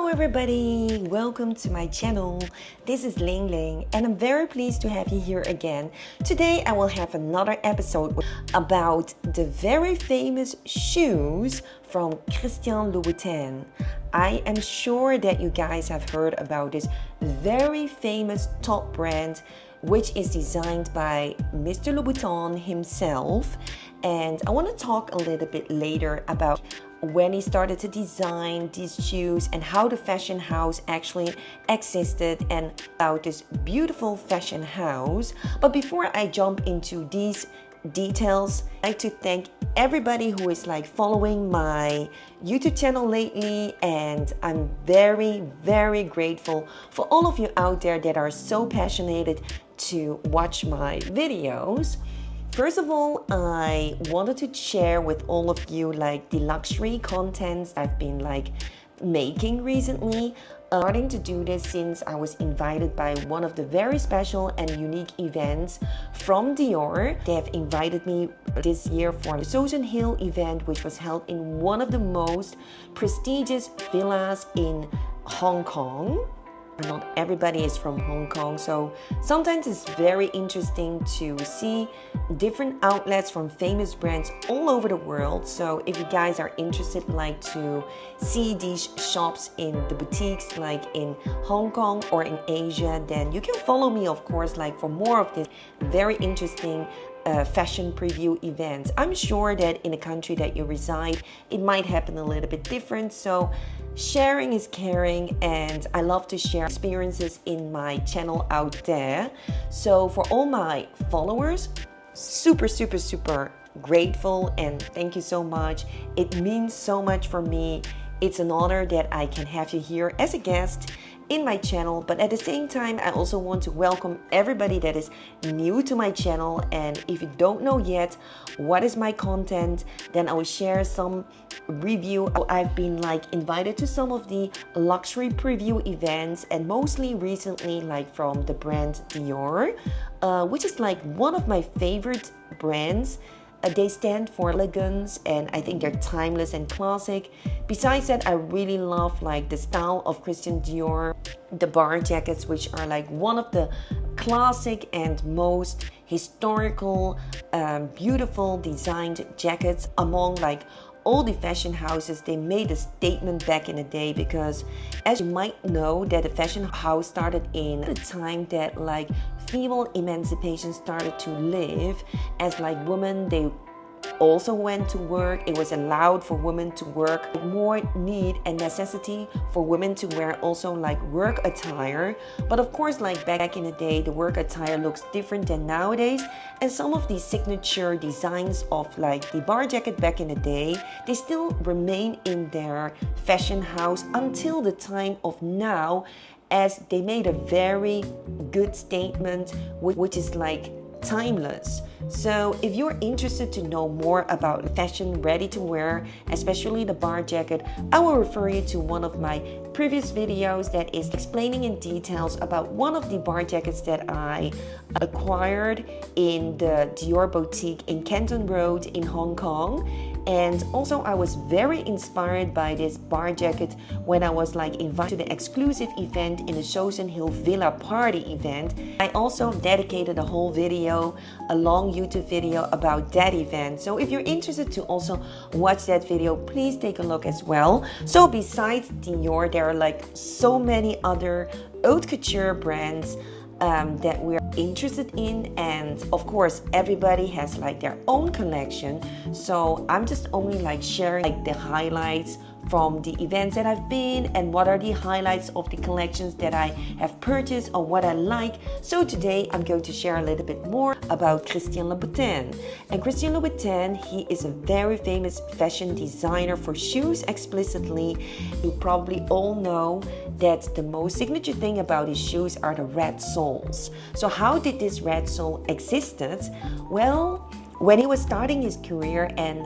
Hello everybody, welcome to my channel. This is Ling Ling and I'm very pleased to have you here again. Today I will have another episode about the very famous shoes from Christian Louboutin. I am sure that you guys have heard about this very famous top brand which is designed by Mr. Louboutin himself, and I want to talk a little bit later about when he started to design these shoes and how the fashion house actually existed and about this beautiful fashion house. But before I jump into these details, I'd like to thank everybody who is following my YouTube channel lately, and I'm very grateful for all of you out there that are so passionate to watch my videos. First of all, I wanted to share with all of you the luxury contents I've been making recently. Starting to do this since I was invited by one of the very special and unique events from DIOR. They have invited me this year for the Louboutin Heels event, which was held in one of the most prestigious villas in Hong Kong. Not everybody is from Hong Kong, so sometimes it's very interesting to see different outlets from famous brands all over the world. So if you guys are interested to see these shops in the boutiques in Hong Kong or in Asia, then you can follow me, of course, for more of this very interesting fashion preview events. I'm sure that in the country that you reside, it might happen a little bit different. So sharing is caring, and I love to share experiences in my channel out there. So for all my followers, super grateful and thank you so much. It means so much for me. It's an honor that I can have you here as a guest in my channel, but at the same time I also want to welcome everybody that is new to my channel. And if you don't know yet what is my content, then I will share some review. I've been invited to some of the luxury preview events, and mostly recently from the brand DIOR, which is one of my favorite brands. They stand for elegance, and I think they're timeless and classic. Besides that, I really love the style of Christian Dior, the bar jackets, which are one of the classic and most historical, beautiful designed jackets among all the fashion houses. They made a statement back in the day, because as you might know that the fashion house started in the time that female emancipation started to live, as women, they also went to work. It was allowed for women to work. More need and necessity for women to wear also work attire. But of course, back in the day, the work attire looks different than nowadays. And some of the signature designs of the bar jacket back in the day, they still remain in their fashion house until the time of now, as they made a very good statement, which is timeless. So if you're interested to know more about fashion ready to wear, especially the bar jacket, I will refer you to one of my previous videos that is explaining in details about one of the bar jackets that I acquired in the DIOR boutique in Canton Road in Hong Kong. And also I was very inspired by this bar jacket when I was invited to the exclusive event in the Louboutin Heels Villa Party event. I also dedicated a whole video, a long YouTube video about that event. So if you're interested to also watch that video, please take a look as well. So besides DIOR, there are so many other haute couture brands that we're interested in, and of course everybody has their own collection. So I'm just only sharing the highlights from the events that I've been, and what are the highlights of the collections that I have purchased or what I like. So today I'm going to share a little bit more about Christian Louboutin. And Christian Louboutin, he is a very famous fashion designer for shoes explicitly. You probably all know that the most signature thing about his shoes are the RedSoles. So how did this RedSole existed? Well, when he was starting his career, and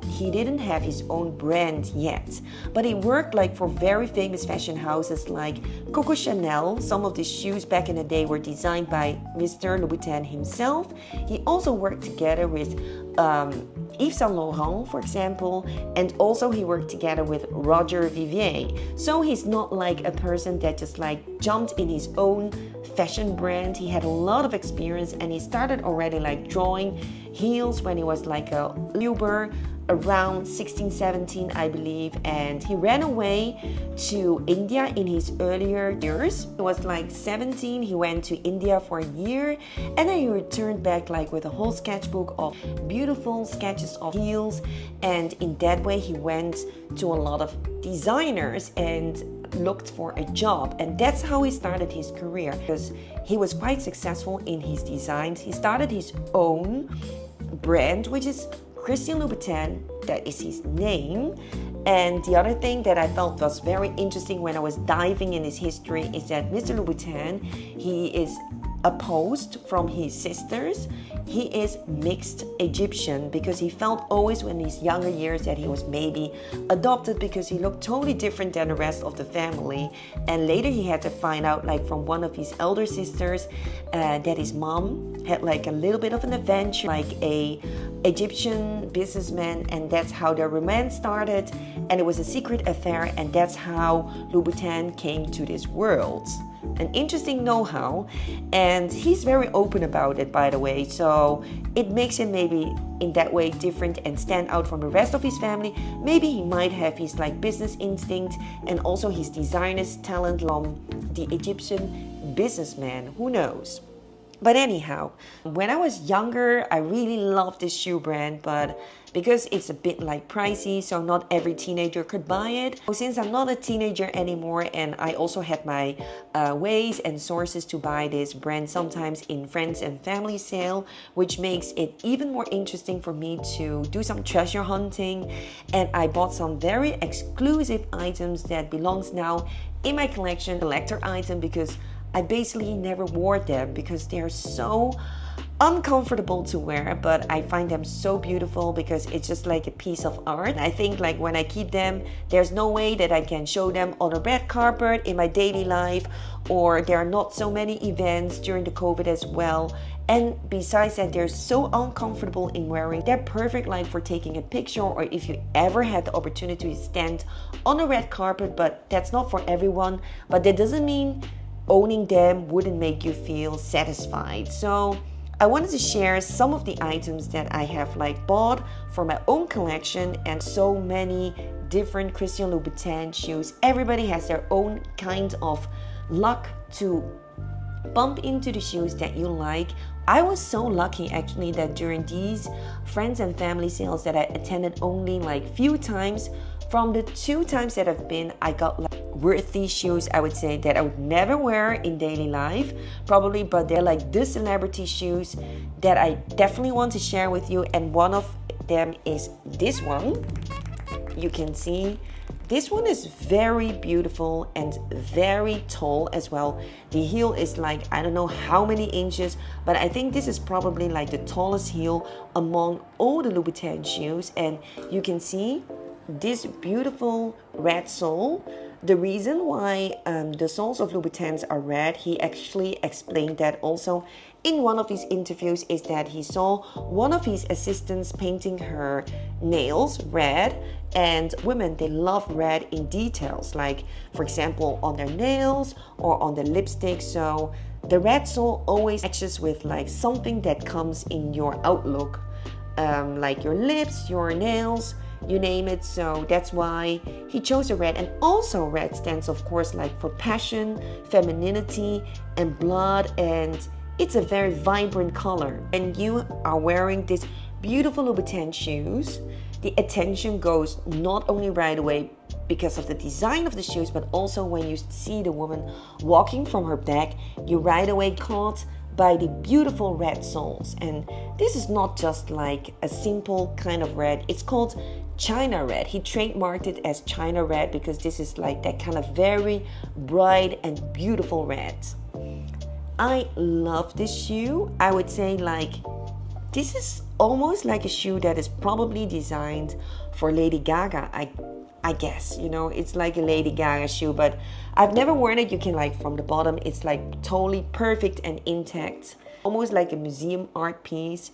he didn't have his own brand yet, but he worked for very famous fashion houses like Coco Chanel. Some of the shoes back in the day were designed by Mr. Louboutin himself. He also worked together with Yves Saint Laurent, for example, and also he worked together with Roger Vivier. So he's not like a person that just like jumped in his own fashion brand. He had a lot of experience, and he started already like drawing heels when he was like a Uber around 16, 17, I believe, and he ran away to India in his earlier years. He was like 17, he went to India for a year, and then he returned back like with a whole sketchbook of beautiful sketches of heels, and in that way he went to a lot of designers and looked for a job, and that's how he started his career, because he was quite successful in his designs. He started his own brand, which is Christian Louboutin, that is his name. And the other thing that I felt was very interesting when I was diving in his history is that Mr. Louboutin, he is opposed from his sisters. He is mixed Egyptian because he felt always in his younger years that he was maybe adopted because he looked totally different than the rest of the family. And later he had to find out like from one of his elder sisters that his mom had like a little bit of an adventure, like a Egyptian businessman, and that's how their romance started, and it was a secret affair, and that's how Louboutin came to this world. An interesting know-how, and he's very open about it, by the way, so it makes him maybe in that way different and stand out from the rest of his family. Maybe he might have his like business instinct and also his designer's talent from the Egyptian businessman, who knows. But anyhow, when I was younger, I really loved this shoe brand, but because it's a bit like pricey, so not every teenager could buy it. Since I'm not a teenager anymore, and I also had my ways and sources to buy this brand sometimes in friends and family sale, which makes it even more interesting for me to do some treasure hunting. And I bought some very exclusive items that belongs now in my collection, collector item, because I basically never wore them because they're so uncomfortable to wear, but I find them so beautiful because it's just like a piece of art. I think like when I keep them, there's no way that I can show them on a red carpet in my daily life, or there are not so many events during the COVID as well. And besides that, they're so uncomfortable in wearing. They're perfect like for taking a picture, or if you ever had the opportunity to stand on a red carpet, but that's not for everyone. But that doesn't mean owning them wouldn't make you feel satisfied. So I wanted to share some of the items that I have like bought for my own collection, and so many different Christian Louboutin shoes. Everybody has their own kind of luck to bump into the shoes that you like. I was so lucky actually that during these friends and family sales that I attended only like few times, from the 2 times that I've been, I got like worthy shoes, I would say, that I would never wear in daily life probably, but they're like the celebrity shoes that I definitely want to share with you. And one of them is this one. You can see this one is very beautiful and very tall as well. The heel is like, I don't know how many inches, but I think this is probably like the tallest heel among all the Louboutin shoes. And you can see this beautiful red sole. The reason why the soles of Louboutins are red, he actually explained that also in one of his interviews, is that he saw one of his assistants painting her nails red, and women, they love red in details, like for example on their nails or on their lipstick. So the red sole always matches with like something that comes in your outlook, like your lips, your nails, you name it. So that's why he chose a red. And also red stands of course like for passion, femininity and blood, and it's a very vibrant color. And you are wearing this beautiful Louboutin shoes, the attention goes not only right away because of the design of the shoes, but also when you see the woman walking from her bag, you right away caught by the beautiful red soles. And this is not just like a simple kind of red, it's called China red. He trademarked it as China red because this is like that kind of very bright and beautiful red. I love this shoe. I would say like this is almost like a shoe that is probably designed for Lady Gaga. I guess, you know, it's like a Lady Gaga shoe, but I've never worn it. You can like from the bottom, it's like totally perfect and intact, almost like a museum art piece.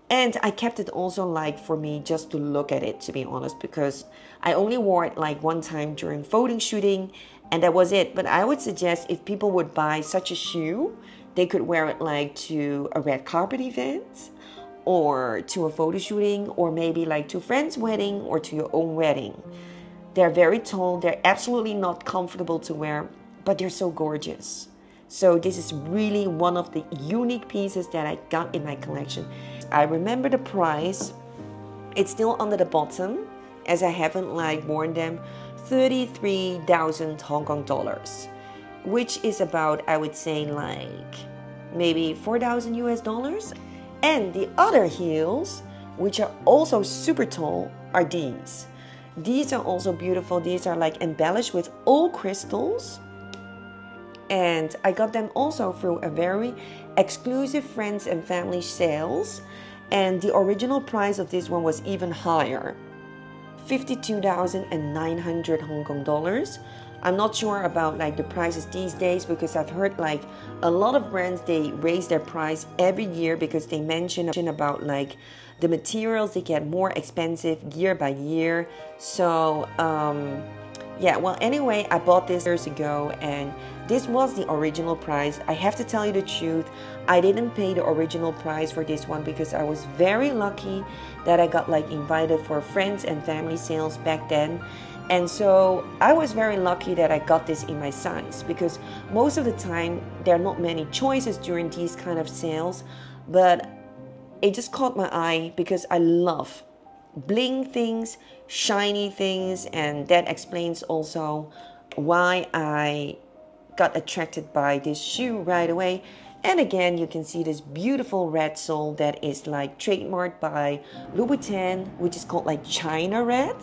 And I kept it also like for me just to look at it, to be honest, because I only wore it like one time during photo shooting and that was it. But I would suggest if people would buy such a shoe, they could wear it like to a red carpet event or to a photo shooting or maybe like to a friend's wedding or to your own wedding. They're very tall. They're absolutely not comfortable to wear, but they're so gorgeous. So this is really one of the unique pieces that I got in my collection. I remember the price. It's still under the bottom as I haven't like worn them. 33,000 Hong Kong dollars, which is about, I would say, like maybe 4,000 US dollars. And the other heels, which are also super tall, are these. These are also beautiful. These are like embellished with all crystals. And I got them also through a very exclusive friends and family sales. And the original price of this one was even higher. 52,900 Hong Kong dollars. I'm not sure about like the prices these days because I've heard like a lot of brands, they raise their price every year because they mention about like the materials, they get more expensive year by year. So yeah, well, anyway, I bought this years ago and this was the original price. I have to tell you the truth, I didn't pay the original price for this one because I was very lucky that I got like invited for friends and family sales back then. And so I was very lucky that I got this in my size because most of the time there are not many choices during these kind of sales, but it just caught my eye because I love bling things, shiny things, and that explains also why I got attracted by this shoe right away. And again, you can see this beautiful red sole that is like trademarked by Louboutin, which is called like China Red.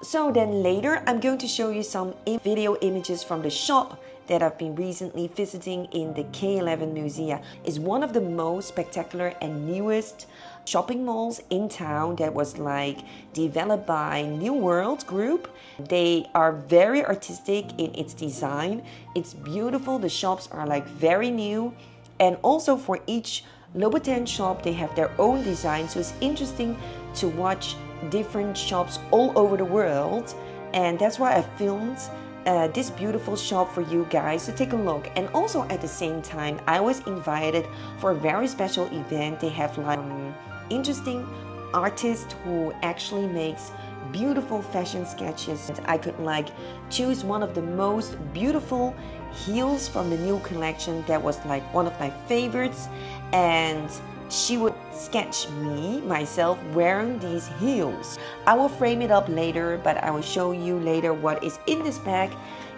So then later, I'm going to show you some video images from the shop that I've been recently visiting in the K11 Museum. It's one of the most spectacular and newest shopping malls in town that was like developed by New World Group. They are very artistic in its design. It's beautiful. The shops are like very new. And also for each Louboutin shop, they have their own design. So it's interesting to watch different shops all over the world, and that's why I filmed this beautiful shop for you guys to take a look. And also at the same time, I was invited for a very special event. They have like interesting artist who actually makes beautiful fashion sketches. I could like choose one of the most beautiful heels from the new collection that was like one of my favorites, and she would sketch myself wearing these heels. I will frame it up later, but I will show you later what is in this bag.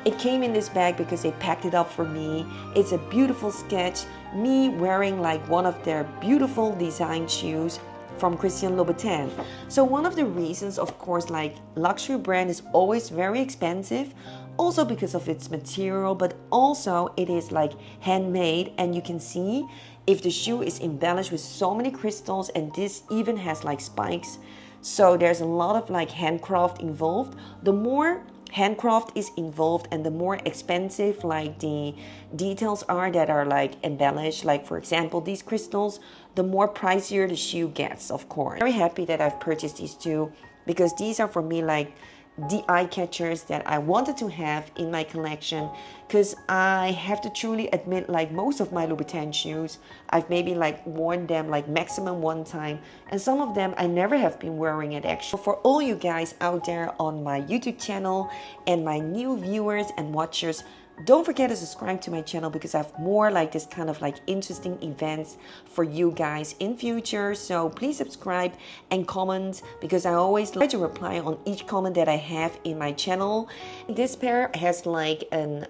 It came in this bag because they packed it up for me. It's a beautiful sketch, me wearing like one of their beautiful design shoes from Christian Louboutin. So one of the reasons, of course, like luxury brand is always very expensive, also because of its material, but also it is like handmade, and you can see if the shoe is embellished with so many crystals, and this even has like spikes. So there's a lot of like handcraft involved. The more handcraft is involved and the more expensive like the details are that are like embellished, like for example these crystals, the more pricier the shoe gets, of course. Very happy that I've purchased these two because these are for me like the eye catchers that I wanted to have in my collection, because I have to truly admit, like most of my Louboutin shoes, I've maybe like worn them like maximum one time, and some of them I never have been wearing it actually. For all you guys out there on my YouTube channel and my new viewers and watchers, don't forget to subscribe to my channel because I have more like this kind of like interesting events for you guys in future. So please subscribe and comment because I always like to reply on each comment that I have in my channel. This pair has like an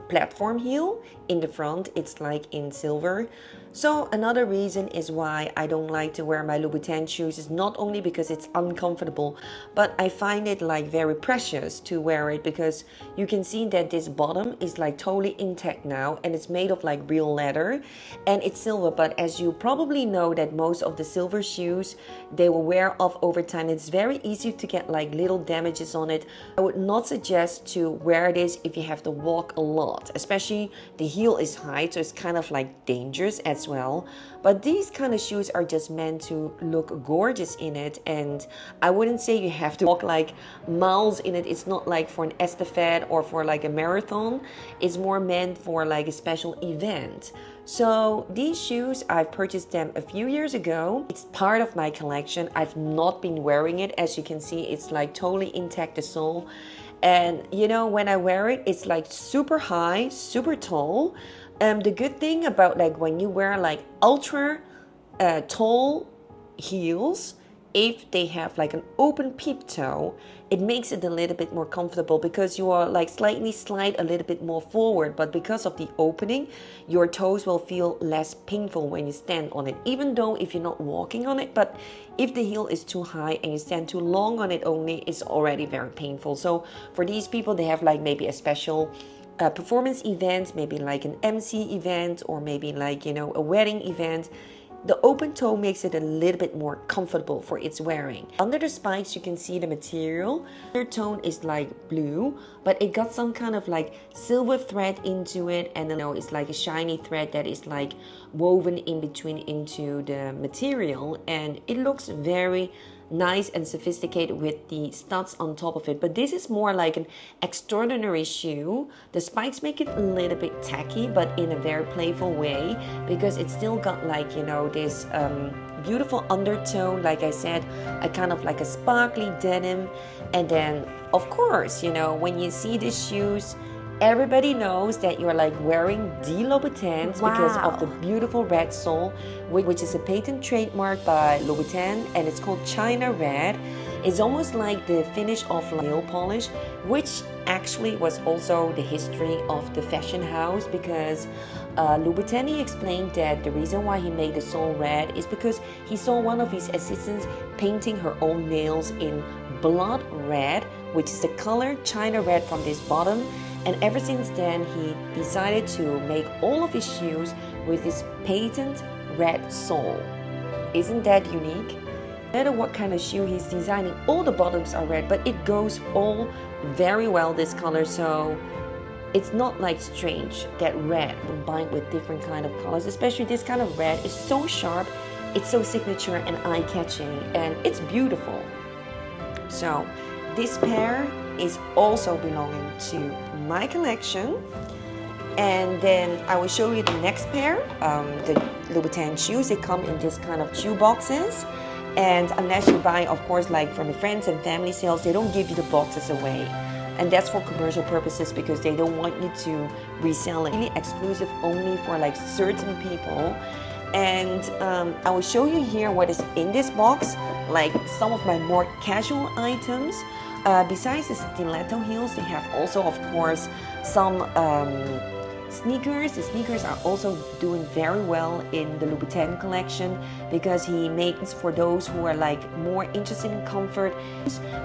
platform heel in the front. It's like in silver. So another reason is why I don't like to wear my Louboutin shoes is not only because it's uncomfortable, but I find it like very precious to wear it because you can see that this bottom is like totally intact now, and it's made of like real leather and it's silver. But as you probably know that most of the silver shoes, they will wear off over time. It's very easy to get like little damages on it. I would not suggest to wear this if you have to walk a lot. lot, especially the heel is high, so it's kind of like dangerous as well. But these kind of shoes are just meant to look gorgeous in it, and I wouldn't say you have to walk like miles in it. It's not like for an estafette or for like a marathon. It's more meant for like a special event. So these shoes, I've purchased them a few years ago. It's part of my collection. I've not been wearing it. As you can see, it's like totally intact, the sole. And you know, when I wear it, it's like super high, super tall. The good thing about like when you wear like ultra tall heels, if they have like an open peep toe, it makes it a little bit more comfortable because you are like slightly slide a little bit more forward, but because of the opening, your toes will feel less painful when you stand on it, even though if you're not walking on it. But if the heel is too high and you stand too long on it only, it's already very painful. So for these people, they have like maybe a special performance event, maybe like an MC event, or maybe like, you know, a wedding event. The open toe makes it a little bit more comfortable for its wearing. Under the spikes, you can see the material. The tone is like blue, but it got some kind of like silver thread into it, and you know, it's like a shiny thread that is like woven in between into the material, and it looks very nice and sophisticated with the studs on top of it. But this is more like an extraordinary shoe. The spikes make it a little bit tacky, but in a very playful way, because it's still got like, you know, this beautiful undertone, like I said, a kind of like a sparkly denim. And then of course, you know, when you see these shoes, everybody knows that you're like wearing the Louboutins because of the beautiful red sole, which is a patent trademark by Louboutin, and it's called China Red. It's almost like the finish of nail polish, which actually was also the history of the fashion house, because Louboutin, he explained that the reason why he made the sole red is because he saw one of his assistants painting her own nails in blood red, which is the color China Red from this bottom. And ever since then, he decided to make all of his shoes with this patent red sole. Isn't that unique? No matter what kind of shoe he's designing, all the bottoms are red, but it goes all very well, this color. So it's not like strange that red combined with different kind of colors, especially this kind of red is so sharp, it's so signature and eye-catching, and it's beautiful. So this pair is also belonging to my collection. And then I will show you the next pair, the Louboutin shoes. They come in this kind of shoe boxes, and unless you buy, of course, like from the friends and family sales, they don't give you the boxes away, and that's for commercial purposes because they don't want you to resell it. Really exclusive only for like certain people. And I will show you here what is in this box, like some of my more casual items. Besides the stiletto heels, they have also, of course, some sneakers. The sneakers are also doing very well in the Louboutin collection because he makes for those who are like more interested in comfort,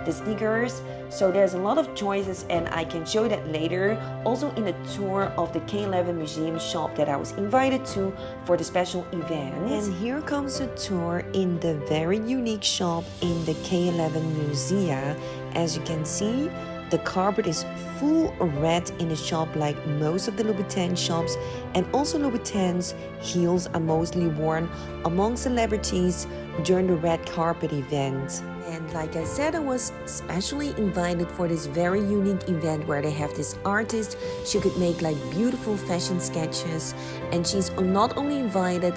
the sneakers. So there's a lot of choices, and I can show that later, also in a tour of the 𝐄𝐓 museum shop that I was invited to for the special event. And here comes a tour in the very unique shop in the 𝐄𝐓 museum. As you can see, the carpet is full red in the shop like most of the Louboutin shops, and also Louboutin's heels are mostly worn among celebrities during the red carpet event. And like I said, I was specially invited for this very unique event where they have this artist. She could make like beautiful fashion sketches, and she's not only invited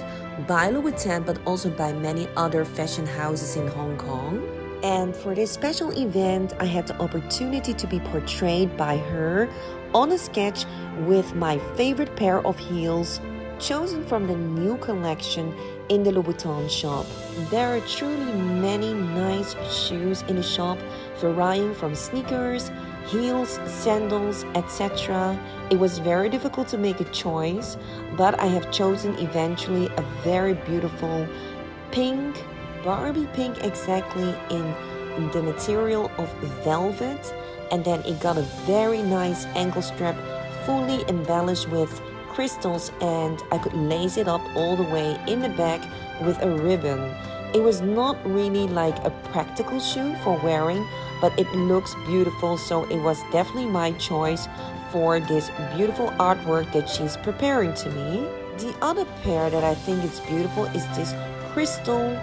by Louboutin but also by many other fashion houses in Hong Kong. And for this special event, I had the opportunity to be portrayed by her on a sketch with my favorite pair of heels chosen from the new collection in the Louboutin shop. There are truly many nice shoes in the shop, varying from sneakers, heels, sandals, etc. It was very difficult to make a choice, but I have chosen eventually a very beautiful pink, Barbie pink exactly, in the material of velvet, and then it got a very nice ankle strap fully embellished with crystals, and I could lace it up all the way in the back with a ribbon. It was not really like a practical shoe for wearing. but it looks beautiful, so it was definitely my choice for this beautiful artwork that she's preparing to me. The other pair that I think is beautiful is this crystal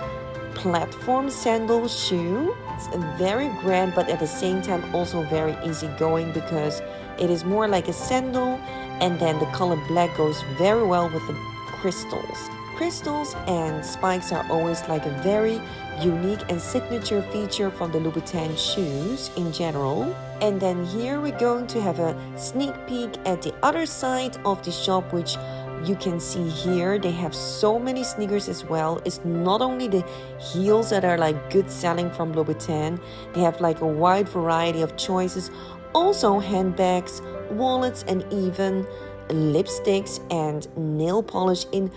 platform sandal shoe. It's very grand, but at the same time also very easygoing because it is more like a sandal, and then the color black goes very well with the crystals. Crystals and spikes are always like a very unique and signature feature from the Louboutin shoes in general. And then here we're going to have a sneak peek at the other side of the shop, which you can see here. They have so many sneakers as well. It's not only the heels that are like good selling from Louboutin. They have like a wide variety of choices. Also handbags, wallets, and even lipsticks and nail polish in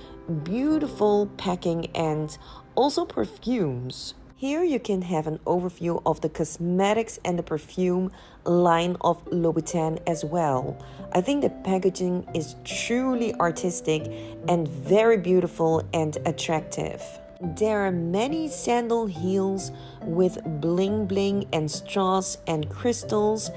beautiful packing, and also perfumes. Here you can have an overview of the cosmetics and the perfume line of Louboutin as well. I think the packaging is truly artistic and very beautiful and attractive. There are many sandal heels with bling bling and straws and crystals.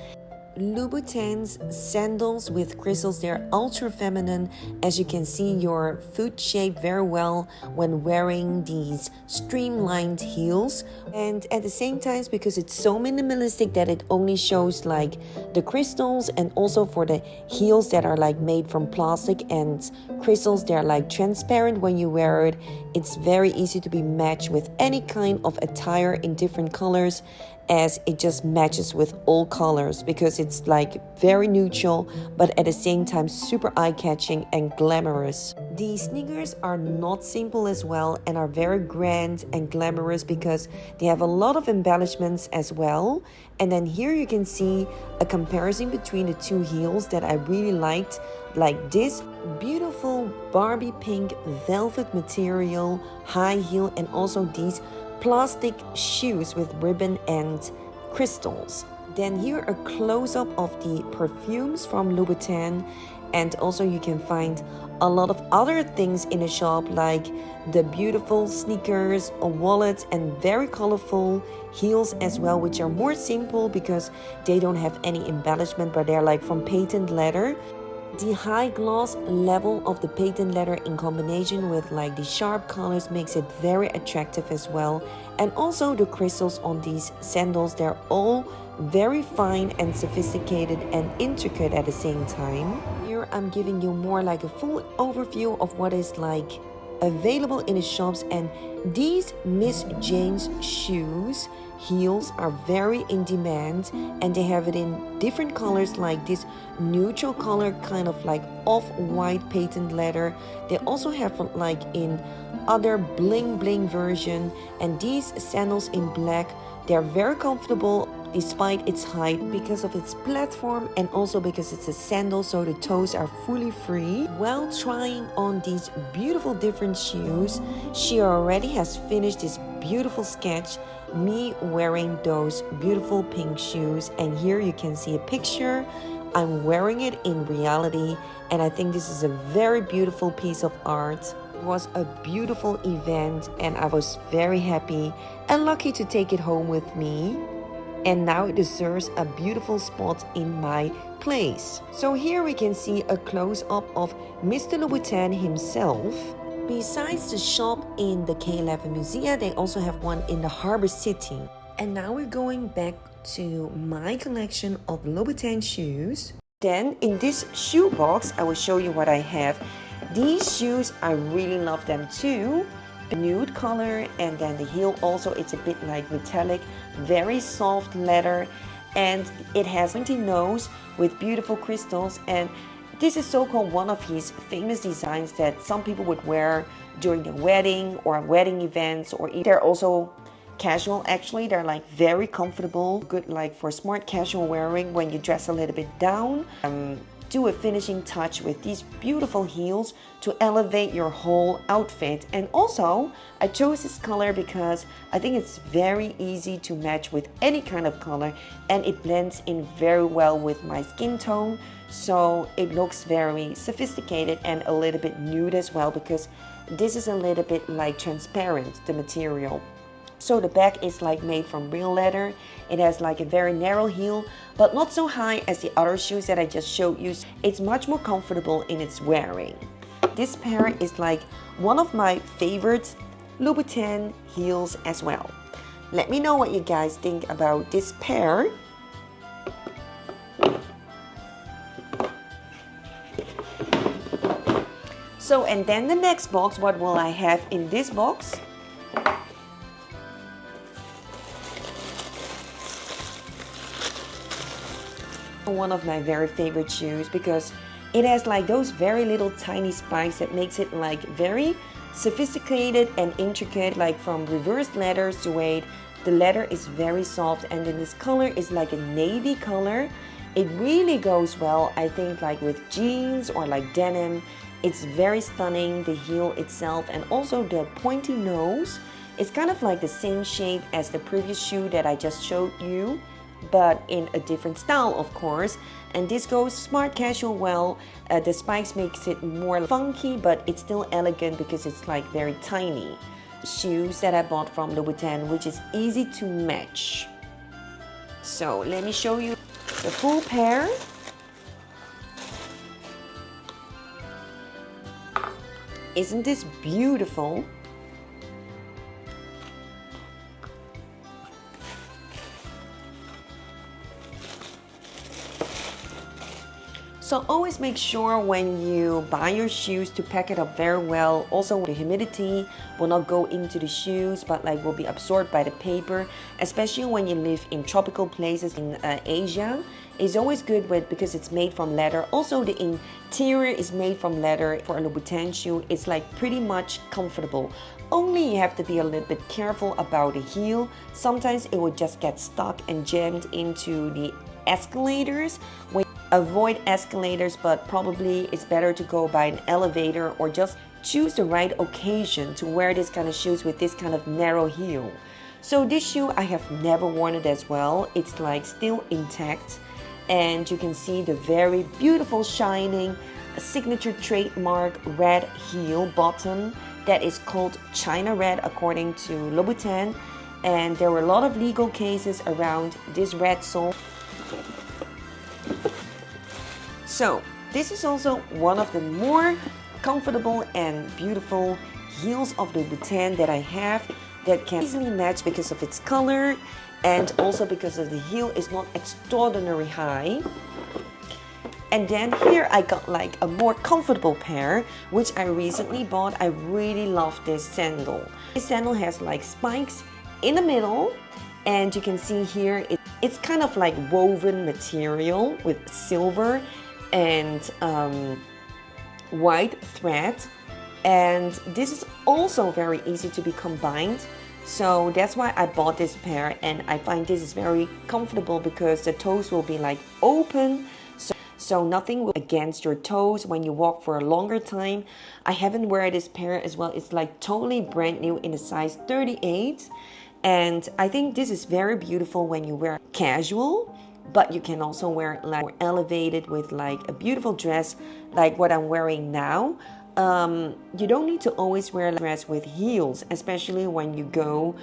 Louboutins sandals with crystals, they're ultra feminine. As you can see, your foot shape very well when wearing these streamlined heels, and at the same time, because it's so minimalistic that it only shows like the crystals, and also for the heels that are like made from plastic and crystals, they're like transparent when you wear it. It's very easy to be matched with any kind of attire in different colors, as it just matches with all colors because it's like very neutral, but at the same time super eye-catching and glamorous. These sneakers are not simple as well and are very grand and glamorous because they have a lot of embellishments as well. And then here you can see a comparison between the two heels that I really liked, like this beautiful Barbie pink velvet material high heel, and also these plastic shoes with ribbon and crystals. Then here a close-up of the perfumes from Louboutin, and also you can find a lot of other things in the shop, like the beautiful sneakers, wallets, and very colorful heels as well, which are more simple because they don't have any embellishment, but they're like from patent leather. The high gloss level of the patent leather in combination with like the sharp colors makes it very attractive as well. And also the crystals on these sandals, they're all very fine and sophisticated and intricate at the same time. Here I'm giving you more like a full overview of what is like available in the shops, and these Miss Jane's shoes heels are very in demand, and they have it in different colors, like this neutral color, kind of like off-white patent leather. They also have like in other bling bling version, and these sandals in black, they're very comfortable despite its height because of its platform, and also because it's a sandal, so the toes are fully free. While trying on these beautiful different shoes, she already has finished this beautiful sketch, me wearing those beautiful pink shoes. And here you can see a picture. I'm wearing it in reality, and I think this is a very beautiful piece of art. It was a beautiful event, and I was very happy and lucky to take it home with me. And now it deserves a beautiful spot in my place. So here we can see a close-up of Mr. Louboutin himself. Besides the shop in the 𝐂𝐓𝐿 they also have one in the Harbor City. And now we're going back to my collection of Louboutin shoes. Then in this shoe box, I will show you what I have. These shoes, I really love them too. The nude color, and then the heel also, it's a bit like metallic, very soft leather, and it has a pointy nose with beautiful crystals. And this is so-called one of his famous designs that some people would wear during the wedding or wedding events, or they're also casual. Actually, they're like very comfortable, good like for smart casual wearing when you dress a little bit down. Do a finishing touch with these beautiful heels to elevate your whole outfit. And also I chose this color because I think it's very easy to match with any kind of color, and it blends in very well with my skin tone, so it looks very sophisticated and a little bit nude as well, because this is a little bit like transparent, the material. So the back is like made from real leather. It has like a very narrow heel, but not so high as the other shoes that I just showed you. It's much more comfortable in its wearing. This pair is like one of my favorite Louboutin heels as well. Let me know what you guys think about this pair. So, and then the next box, what will I have in this box? One of my very favorite shoes, because it has like those very little tiny spikes that makes it like very sophisticated and intricate, like from reversed leather suede. The leather is very soft, and then this color is like a navy color. It really goes well, I think, like with jeans or like denim. It's very stunning, the heel itself, and also the pointy nose. It's kind of like the same shape as the previous shoe that I just showed you, but in a different style, of course. And this goes smart casual well. The spikes makes it more funky, but it's still elegant because it's like very tiny. Shoes that I bought from Louboutin, which is easy to match. So let me show you the full pair. Isn't this beautiful? So always make sure when you buy your shoes to pack it up very well. Also, the humidity will not go into the shoes, but like will be absorbed by the paper, especially when you live in tropical places in Asia. It's always good because it's made from leather. Also, the interior is made from leather. For a Louboutin shoe, it's like pretty much comfortable. Only you have to be a little bit careful about the heel. Sometimes it will just get stuck and jammed into the escalators. Avoid escalators, but probably it's better to go by an elevator or just choose the right occasion to wear this kind of shoes with this kind of narrow heel. So this shoe, I have never worn it as well. It's like still intact, and you can see the very beautiful shining signature trademark red heel bottom that is called China Red according to Louboutin. And there were a lot of legal cases around this RedSoles. So this is also one of the more comfortable and beautiful heels of Louboutin that I have, that can easily match because of its color and also because of the heel is not extraordinarily high. And then here I got like a more comfortable pair, which I recently bought. I really love this sandal. This sandal has like spikes in the middle, and you can see here it's kind of like woven material with silver and white thread, and this is also very easy to be combined. So that's why I bought this pair, and I find this is very comfortable because the toes will be like open, so nothing will against your toes when you walk for a longer time. I haven't worn this pair as well. It's like totally brand new in a size 38, and I think this is very beautiful when you wear casual, but you can also wear it like more elevated with like a beautiful dress like what I'm wearing now. You don't need to always wear a dress with heels, especially when you go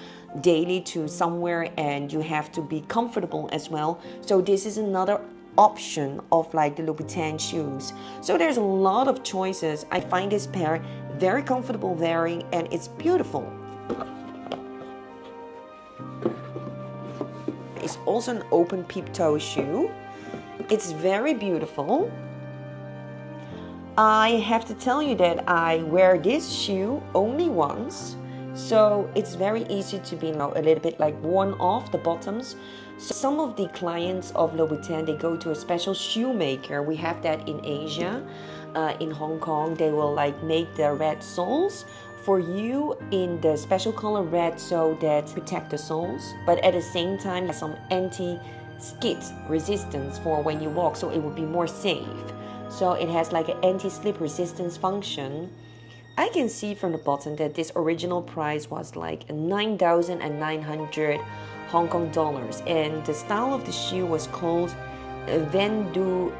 daily to somewhere and you have to be comfortable as well. So this is another option of like the Louboutin shoes. So there's a lot of choices. I find this pair very comfortable wearing, and it's beautiful. It's also an open peep toe shoe. It's very beautiful. I have to tell you that I wear this shoe only once, so it's very easy to be now a little bit like worn off the bottoms. So some of the clients of Louboutin, they go to a special shoemaker. We have that in Asia, in Hong Kong. They will like make the red soles for you in the special color red so that protect the soles, but at the same time has some anti-skid resistance for when you walk, so it will be more safe. So it has like an anti-slip resistance function. I can see from the bottom that this original price was like 9,900 Hong Kong dollars, and the style of the shoe was called 𝐕𝐈𝐃𝐄𝐿.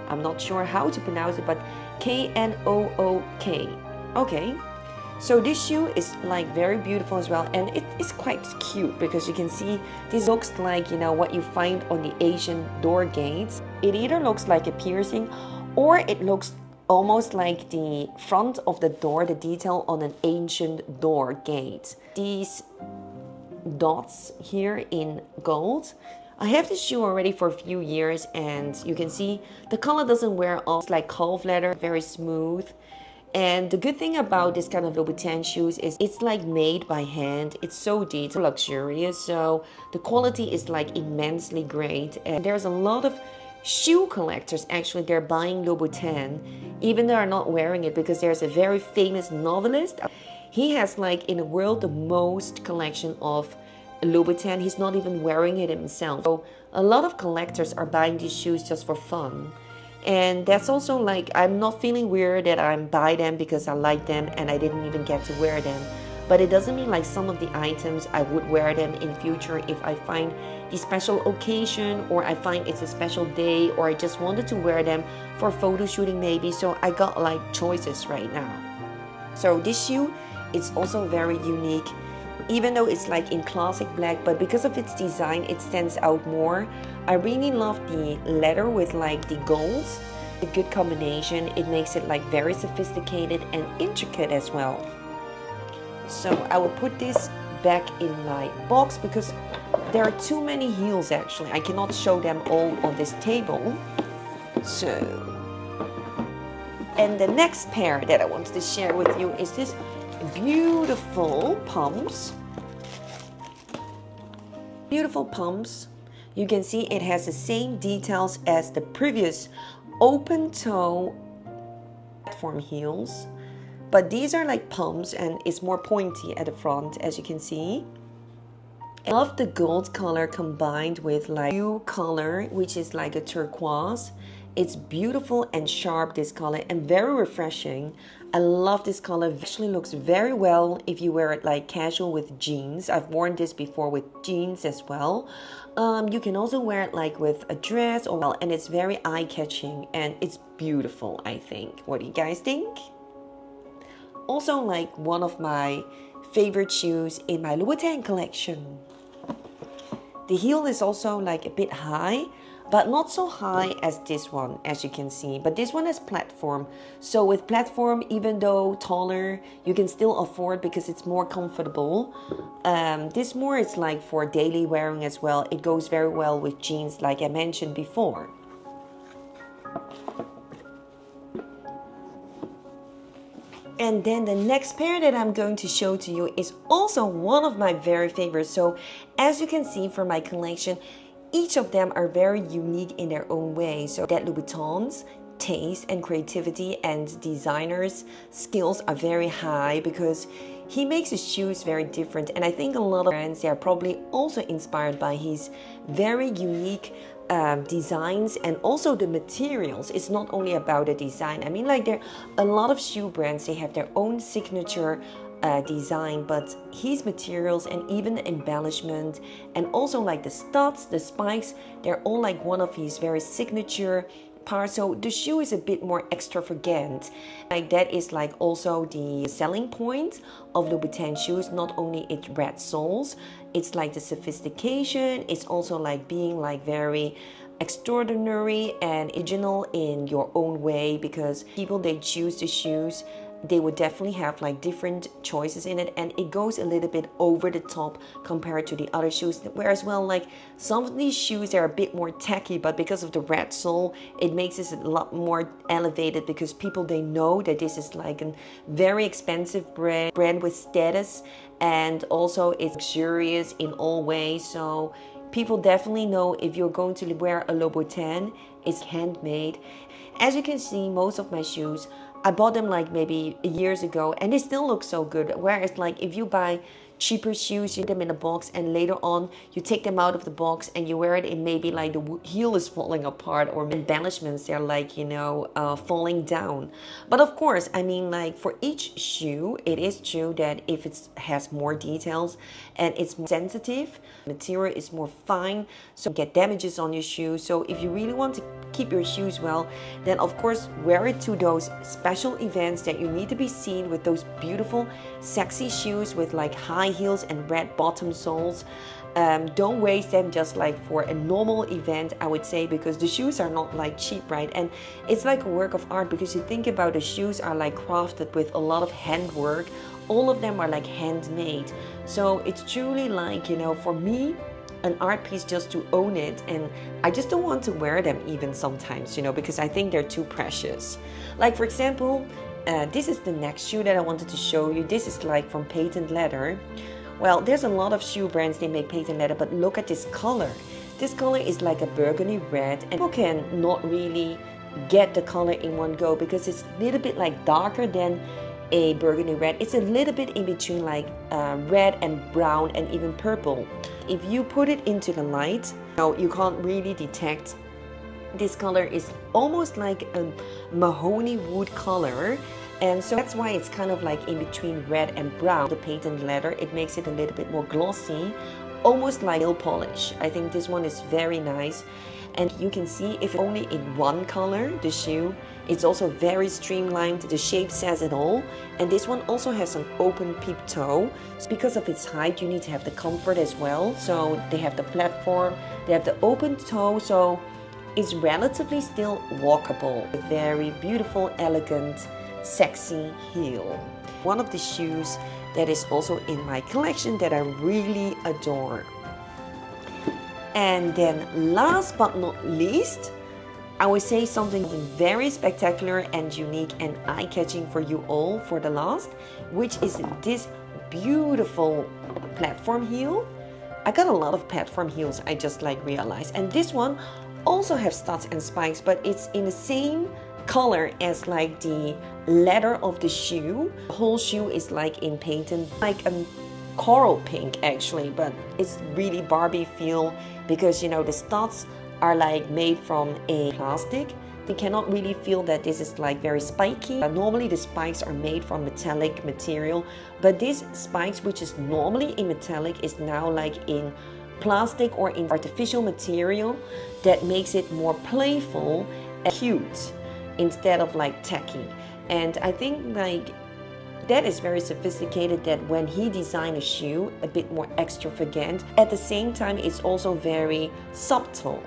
I'm not sure how to pronounce it, but 𝐾𝐿. Okay, So this shoe is like very beautiful as well, and it is quite cute because you can see this looks like, you know, what you find on the Asian door gates. It either looks like a piercing or it looks almost like the front of the door, the detail on an ancient door gate. These dots here in gold. I have this shoe already for a few years, and you can see the color doesn't wear off. It's like calf leather, very smooth. And the good thing about this kind of Louboutin shoes is it's like made by hand. It's so detailed, luxurious, so the quality is like immensely great. And there's a lot of shoe collectors actually, they're buying Louboutin even though they're not wearing it, because there's a very famous novelist. He has like in the world the most collection of Louboutin. He's not even wearing it himself. So a lot of collectors are buying these shoes just for fun. And that's also like, I'm not feeling weird that I'm buy them because I like them and I didn't even get to wear them. But it doesn't mean like some of the items I would wear them in future if I find the special occasion, or I find it's a special day, or I just wanted to wear them for photo shooting maybe. So I got like choices right now. So this shoe is also very unique, even though it's like in classic black, but because of its design it stands out more. I really love the leather with like the golds. A good combination. It makes it like very sophisticated and intricate as well. So I will put this back in my box because there are too many heels actually. I cannot show them all on this table. So, and the next pair that I wanted to share with you is this beautiful pumps. Beautiful pumps. You can see it has the same details as the previous open toe platform heels, but these are like pumps and it's more pointy at the front, as you can see. I love the gold color combined with like blue color, which is like a turquoise. It's beautiful and sharp, this color, and very refreshing. I love this color. It actually looks very well if you wear it like casual with jeans. I've worn this before with jeans as well. You can also wear it like with a dress or well, and it's very eye-catching and it's beautiful, I think. What do you guys think? Also like one of my favorite shoes in my Louboutin collection. The heel is also like a bit high, but not so high as this one, as you can see. But this one has platform. So with platform, even though taller, you can still afford because it's more comfortable. This more is like for daily wearing as well. It goes very well with jeans, like I mentioned before. And then the next pair that I'm going to show to you is also one of my very favorites. So as you can see from my collection, each of them are very unique in their own way. So that Louboutins' taste and creativity and designers' skills are very high because he makes his shoes very different. And I think a lot of brands, they are probably also inspired by his very unique designs and also the materials. It's not only about the design. I mean, like there are a lot of shoe brands, they have their own signature design, but his materials and even the embellishment and also like the studs, the spikes, they're all like one of his very signature parts. So the shoe is a bit more extravagant. Like that is like also the selling point of Louboutin shoes. Not only its RedSoles, it's like the sophistication. It's also like being like very extraordinary and original in your own way, because people, they choose the shoes, they would definitely have like different choices in it, and it goes a little bit over the top compared to the other shoes. Whereas well, like some of these shoes are a bit more tacky, but because of the RedSole, it makes this a lot more elevated because people, they know that this is like a very expensive brand with status, and also it's luxurious in all ways. So people definitely know if you're going to wear a Louboutin, it's handmade. As you can see, most of my shoes, I bought them like maybe years ago and they still look so good. Whereas like if you buy cheaper shoes, you put them in a box and later on you take them out of the box and you wear it, and maybe like the heel is falling apart or embellishments, they're like, you know, falling down. But of course, I mean, like for each shoe, it is true that if it has more details and it's more sensitive, material is more fine, so you get damages on your shoe. So if you really want to keep your shoes well, then of course wear it to those special events that you need to be seen with those beautiful sexy shoes with like high heels and red bottom soles. Don't waste them just like for a normal event, I would say, because the shoes are not like cheap, right? And it's like a work of art, because you think about the shoes are like crafted with a lot of handwork. All of them are like handmade. So it's truly like, you know, for me, an art piece just to own it, and I just don't want to wear them even sometimes, you know, because I think they're too precious. Like for example, this is the next shoe that I wanted to show you. This is like from patent leather. Well, there's a lot of shoe brands, they make patent leather, but look at this color. This color is like a burgundy red, and people can not really get the color in one go because it's a little bit like darker than a burgundy red. It's a little bit in between like red and brown and even purple. If you put it into the light, you can't really detect. This color is almost like a mahogany wood color, and so that's why it's kind of like in between red and brown. The patent leather, it makes it a little bit more glossy, almost like nail polish. I think this one is very nice. And you can see if it's only in one color, the shoe, it's also very streamlined. The shape says it all. And this one also has an open peep toe. So because of its height, you need to have the comfort as well. So they have the platform, they have the open toe, so it's relatively still walkable. A very beautiful, elegant, sexy heel. One of the shoes that is also in my collection that I really adore. And then last but not least, I would say something very spectacular and unique and eye-catching for you all for the last, which is this beautiful platform heel. I got a lot of platform heels, I just like realized. And this one also has studs and spikes, but it's in the same color as like the leather of the shoe. The whole shoe is like in patent, like a coral pink actually, but it's really Barbie feel because, you know, the studs are like made from a plastic. You cannot really feel that this is like very spiky. Normally the spikes are made from metallic material, but this spikes, which is normally in metallic, is now like in plastic or in artificial material that makes it more playful and cute instead of like tacky. And I think like that is very sophisticated, that when he designed a shoe a bit more extravagant, at the same time it's also very subtle.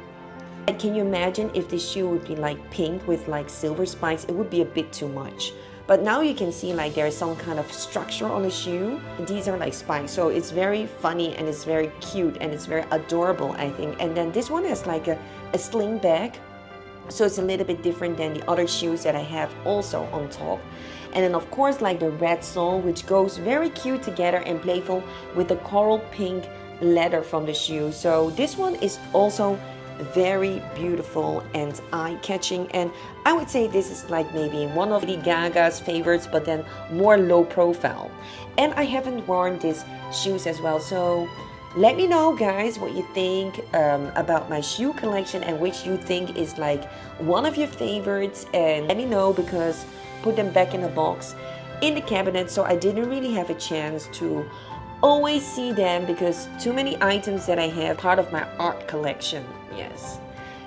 And can you imagine if this shoe would be like pink with like silver spikes? It would be a bit too much. But now you can see like there is some kind of structure on the shoe. These are like spikes, so it's very funny and it's very cute and it's very adorable, I think. And then this one has like a sling bag, so it's a little bit different than the other shoes that I have also on top. And then of course like the red sole, which goes very cute together and playful with the coral pink leather from the shoe. So this one is also very beautiful and eye-catching, and I would say this is like maybe one of Lady Gaga's favorites, but then more low profile. And I haven't worn these shoes as well, so let me know guys what you think about my shoe collection and which you think is like one of your favorites, and let me know, because put them back in the box in the cabinet, so I didn't really have a chance to always see them because too many items that I have part of my art collection. Yes,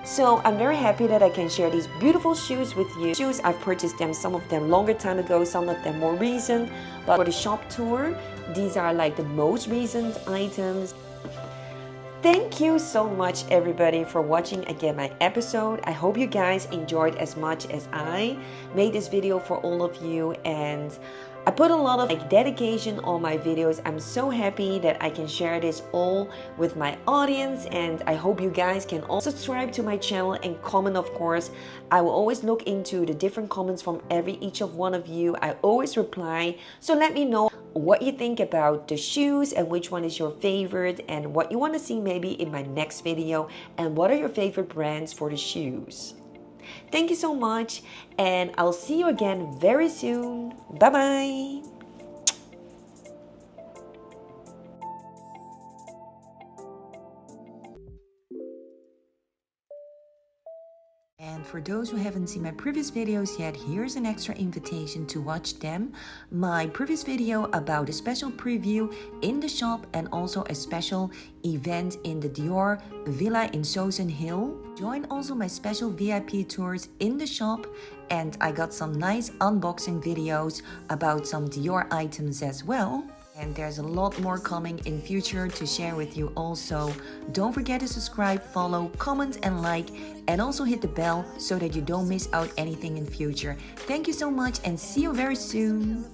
so I'm very happy that I can share these beautiful shoes with you. Shoes, I've purchased them, some of them longer time ago, some of them more recent, but for the shop tour these are like the most recent items. Thank you so much everybody for watching again my episode. I hope you guys enjoyed as much as I made this video for all of you, and I put a lot of like dedication on my videos. I'm so happy that I can share this all with my audience, and I hope you guys can also subscribe to my channel and comment, of course. I will always look into the different comments from each of one of you. I always reply, so let me know what you think about the shoes and which one is your favorite and what you want to see maybe in my next video, and what are your favorite brands for the shoes. Thank you so much, and I'll see you again very soon. Bye bye. And for those who haven't seen my previous videos yet, here's an extra invitation to watch them. My previous video about a special preview in the shop and also a special event in the DIOR Villa in Chosen Hill. Join also my special VIP tours in the shop, and I got some nice unboxing videos about some DIOR items as well. And there's a lot more coming in future to share with you also. Don't forget to subscribe, follow, comment and like, and also hit the bell so that you don't miss out anything in future. Thank you so much and see you very soon.